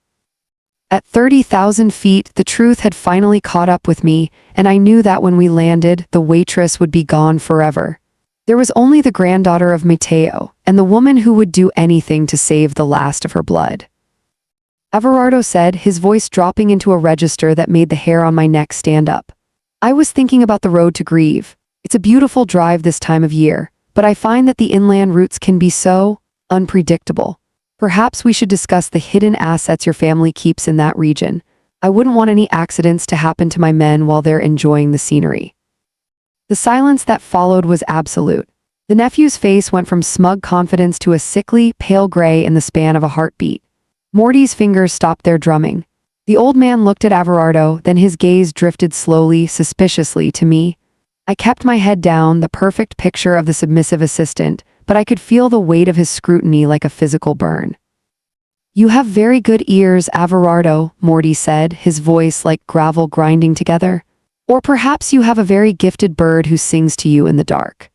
At 30,000 feet, the truth had finally caught up with me, and I knew that when we landed, the waitress would be gone forever. There was only the granddaughter of Matteo, and the woman who would do anything to save the last of her blood. Averardo said, his voice dropping into a register that made the hair on my neck stand up. I was thinking about the road to Grieve. It's a beautiful drive this time of year, but I find that the inland routes can be so unpredictable. Perhaps we should discuss the hidden assets your family keeps in that region. I wouldn't want any accidents to happen to my men while they're enjoying the scenery. The silence that followed was absolute. The nephew's face went from smug confidence to a sickly, pale gray in the span of a heartbeat. Morty's fingers stopped their drumming. The old man looked at Averardo, then his gaze drifted slowly, suspiciously to me. I kept my head down, the perfect picture of the submissive assistant, but I could feel the weight of his scrutiny like a physical burn. You have very good ears, Averardo, Morty said, his voice like gravel grinding together. Or perhaps you have a very gifted bird who sings to you in the dark.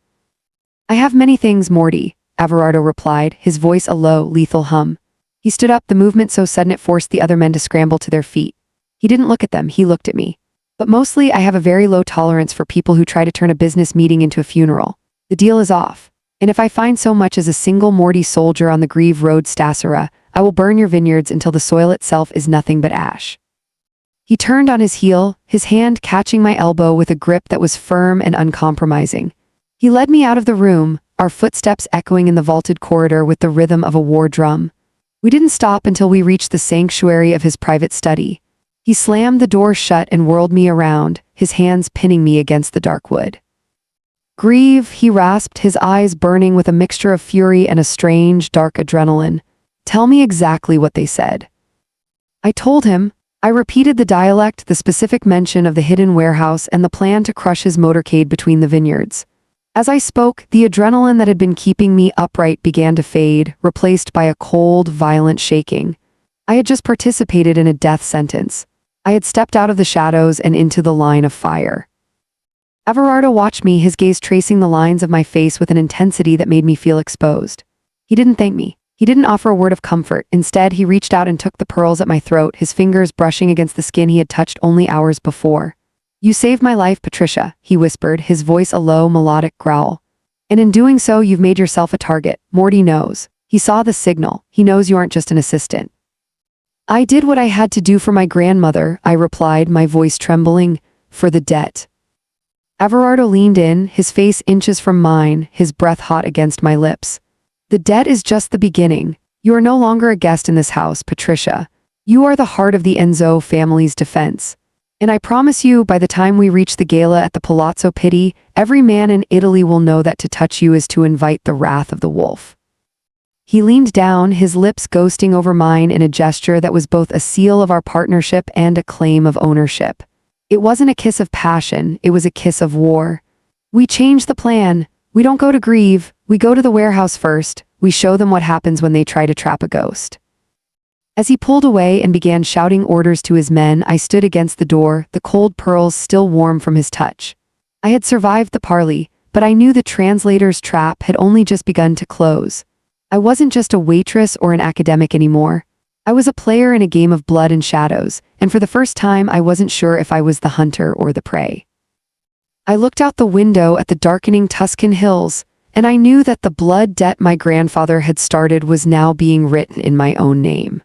I have many things, Morty, Averardo replied, his voice a low, lethal hum. He stood up, the movement so sudden it forced the other men to scramble to their feet. He didn't look at them, he looked at me. But mostly I have a very low tolerance for people who try to turn a business meeting into a funeral. The deal is off. And if I find so much as a single Morty soldier on the Grieve Road Stasera, I will burn your vineyards until the soil itself is nothing but ash. He turned on his heel, his hand catching my elbow with a grip that was firm and uncompromising. He led me out of the room, our footsteps echoing in the vaulted corridor with the rhythm of a war drum. We didn't stop until we reached the sanctuary of his private study. He slammed the door shut and whirled me around, his hands pinning me against the dark wood. Grieve, he rasped, his eyes burning with a mixture of fury and a strange, dark adrenaline. Tell me exactly what they said. I told him. I repeated the dialect, the specific mention of the hidden warehouse, and the plan to crush his motorcade between the vineyards. As I spoke, the adrenaline that had been keeping me upright began to fade, replaced by a cold, violent shaking. I had just participated in a death sentence. I had stepped out of the shadows and into the line of fire. Averardo watched me, his gaze tracing the lines of my face with an intensity that made me feel exposed. He didn't thank me. He didn't offer a word of comfort. Instead, he reached out and took the pearls at my throat, his fingers brushing against the skin he had touched only hours before. You saved my life, Patricia, he whispered, his voice a low, melodic growl. And in doing so, you've made yourself a target. Morty knows. He saw the signal. He knows you aren't just an assistant. I did what I had to do for my grandmother, I replied, my voice trembling, for the debt. Averardo leaned in, his face inches from mine, his breath hot against my lips. The debt is just the beginning. You are no longer a guest in this house, Patricia. You are the heart of the Enzo family's defense. And I promise you, by the time we reach the gala at the Palazzo Pitti, every man in Italy will know that to touch you is to invite the wrath of the wolf. He leaned down, his lips ghosting over mine in a gesture that was both a seal of our partnership and a claim of ownership. It wasn't a kiss of passion, it was a kiss of war. We changed the plan. We don't go to Grieve, we go to the warehouse first. We show them what happens when they try to trap a ghost. As he pulled away and began shouting orders to his men, I stood against the door, the cold pearls still warm from his touch. I had survived the parley, but I knew the translator's trap had only just begun to close. I wasn't just a waitress or an academic anymore. I was a player in a game of blood and shadows, and for the first time I wasn't sure if I was the hunter or the prey. I looked out the window at the darkening Tuscan hills, and I knew that the blood debt my grandfather had started was now being written in my own name.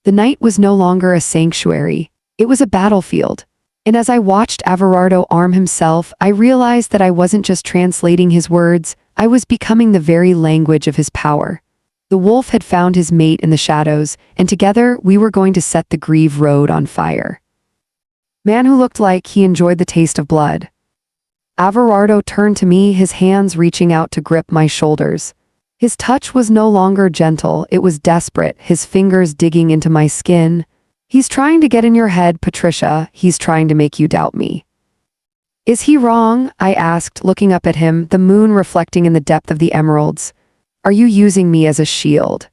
The night was no longer a sanctuary, it was a battlefield. And as I watched Averardo arm himself, I realized that I wasn't just translating his words, I was becoming the very language of his power. The wolf had found his mate in the shadows, and together we were going to set the Grieve Road on fire. Man who looked like he enjoyed the taste of blood. Averardo turned to me, his hands reaching out to grip my shoulders. His touch was no longer gentle, it was desperate, his fingers digging into my skin. He's trying to get in your head, Patricia, he's trying to make you doubt me. Is he wrong? I asked, looking up at him, the moon reflecting in the depth of the emeralds. Are you using me as a shield?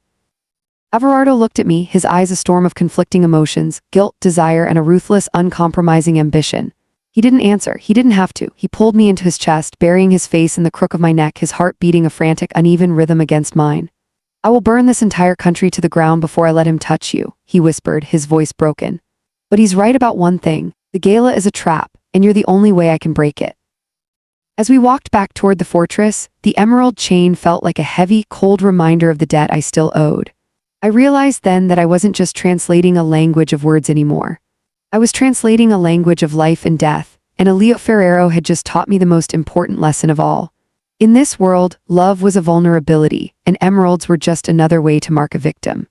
Averardo looked at me, his eyes a storm of conflicting emotions, guilt, desire, and a ruthless, uncompromising ambition. He didn't answer, he didn't have to. He pulled me into his chest, burying his face in the crook of my neck, his heart beating a frantic, uneven rhythm against mine. I will burn this entire country to the ground before I let him touch you, he whispered, his voice broken. But he's right about one thing. The gala is a trap, and you're the only way I can break it. As we walked back toward the fortress, the emerald chain felt like a heavy, cold reminder of the debt I still owed. I realized then that I wasn't just translating a language of words anymore. I was translating a language of life and death, and Elio Ferrero had just taught me the most important lesson of all. In this world, love was a vulnerability, and emeralds were just another way to mark a victim.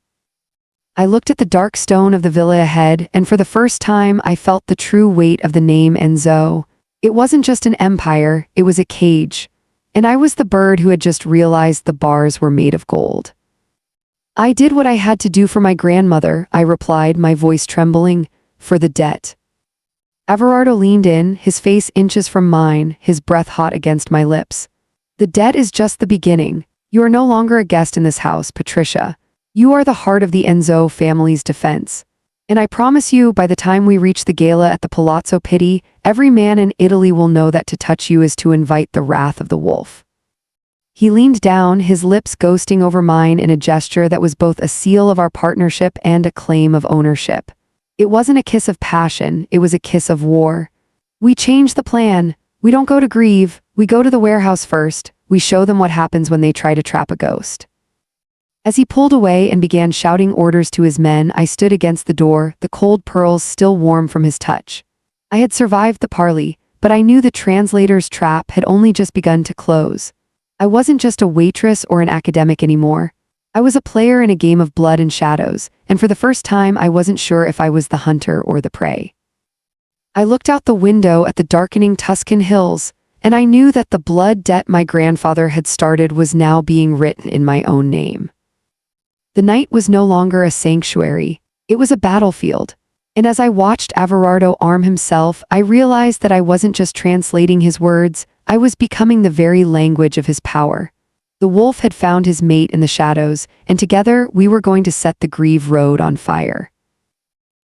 I looked at the dark stone of the villa ahead, and for the first time I felt the true weight of the name Enzo. It wasn't just an empire, it was a cage. And I was the bird who had just realized the bars were made of gold. I did what I had to do for my grandmother, I replied, my voice trembling, for the debt. Averardo leaned in, his face inches from mine, his breath hot against my lips. The debt is just the beginning. You are no longer a guest in this house, Patricia. You are the heart of the Enzo family's defense. And I promise you, by the time we reach the gala at the Palazzo Pitti, every man in Italy will know that to touch you is to invite the wrath of the wolf. He leaned down, his lips ghosting over mine in a gesture that was both a seal of our partnership and a claim of ownership. It wasn't a kiss of passion, it was a kiss of war. We changed the plan. We don't go to grieve, we go to the warehouse first. We show them what happens when they try to trap a ghost. As he pulled away and began shouting orders to his men, I stood against the door, the cold pearls still warm from his touch. I had survived the parley, but I knew the translator's trap had only just begun to close. I wasn't just a waitress or an academic anymore. I was a player in a game of blood and shadows, and for the first time I wasn't sure if I was the hunter or the prey. I looked out the window at the darkening Tuscan hills, and I knew that the blood debt my grandfather had started was now being written in my own name. The night was no longer a sanctuary, it was a battlefield. And as I watched Averardo arm himself, I realized that I wasn't just translating his words, I was becoming the very language of his power. The wolf had found his mate in the shadows, and together we were going to set the Grieve Road on fire.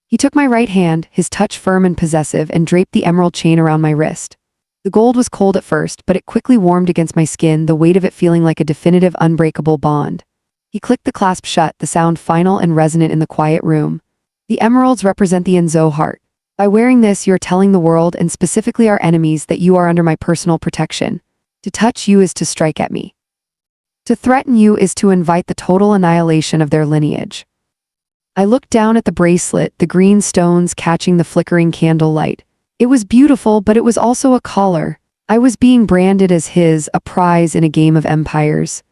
He took my right hand, his touch firm and possessive, and draped the emerald chain around my wrist. The gold was cold at first, but it quickly warmed against my skin, the weight of it feeling like a definitive, unbreakable bond. He clicked the clasp shut, the sound final and resonant in the quiet room. The emeralds represent the Enzo heart. By wearing this, you're telling the world, and specifically our enemies, that you are under my personal protection. To touch you is to strike at me. To threaten you is to invite the total annihilation of their lineage. I looked down at the bracelet, the green stones catching the flickering candlelight. It was beautiful, but it was also a collar. I was being branded as his, a prize in a game of empires.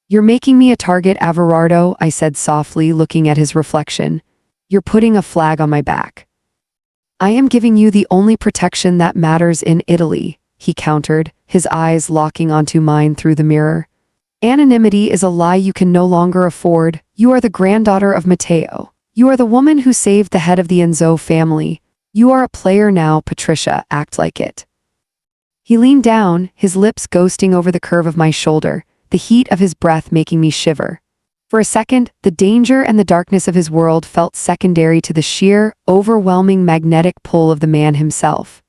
You're making me a target, Averardo, I said softly, looking at his reflection. You're putting a flag on my back. I am giving you the only protection that matters in Italy, he countered, his eyes locking onto mine through the mirror. Anonymity is a lie you can no longer afford. You are the granddaughter of Matteo. You are the woman who saved the head of the Enzo family. You are a player now, Patricia, act like it. He leaned down, his lips ghosting over the curve of my shoulder, the heat of his breath making me shiver. For a second, the danger and the darkness of his world felt secondary to the sheer, overwhelming magnetic pull of the man himself.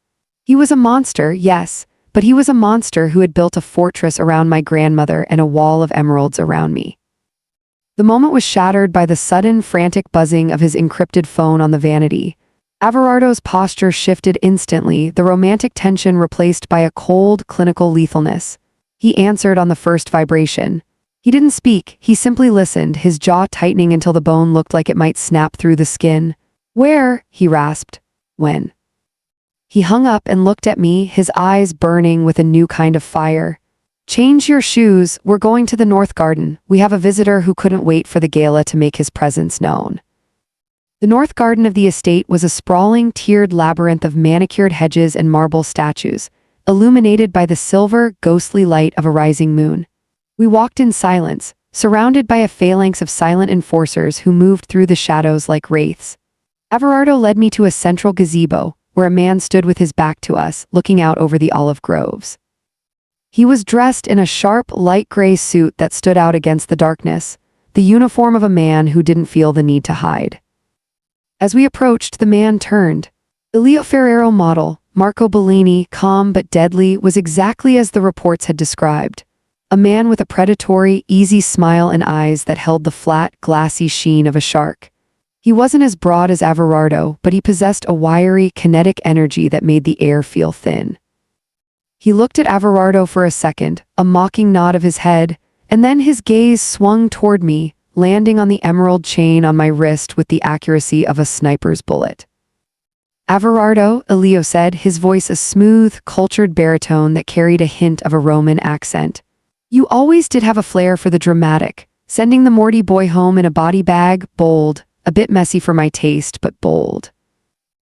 He was a monster, yes, but he was a monster who had built a fortress around my grandmother and a wall of emeralds around me. The moment was shattered by the sudden, frantic buzzing of his encrypted phone on the vanity. Averardo's posture shifted instantly, the romantic tension replaced by a cold, clinical lethalness. He answered on the first vibration. He didn't speak, he simply listened, his jaw tightening until the bone looked like it might snap through the skin. Where? He rasped. When? He hung up and looked at me, his eyes burning with a new kind of fire. Change your shoes, we're going to the North Garden. We have a visitor who couldn't wait for the gala to make his presence known. The North Garden of the estate was a sprawling, tiered labyrinth of manicured hedges and marble statues, illuminated by the silver, ghostly light of a rising moon. We walked in silence, surrounded by a phalanx of silent enforcers who moved through the shadows like wraiths. Averardo led me to a central gazebo, where a man stood with his back to us, looking out over the olive groves. He was dressed in a sharp, light gray suit that stood out against the darkness, the uniform of a man who didn't feel the need to hide. As we approached, the man turned. Elio Ferrero model, Marco Bellini, calm but deadly, was exactly as the reports had described. a man with a predatory, easy smile and eyes that held the flat, glassy sheen of a shark. He wasn't as broad as Averardo, but he possessed a wiry, kinetic energy that made the air feel thin. He looked at Averardo for a second, a mocking nod of his head, and then his gaze swung toward me, landing on the emerald chain on my wrist with the accuracy of a sniper's bullet. Averardo, Elio said, his voice a smooth, cultured baritone that carried a hint of a Roman accent. You always did have a flair for the dramatic, sending the Morty boy home in a body bag, bold, a bit messy for my taste, but bold.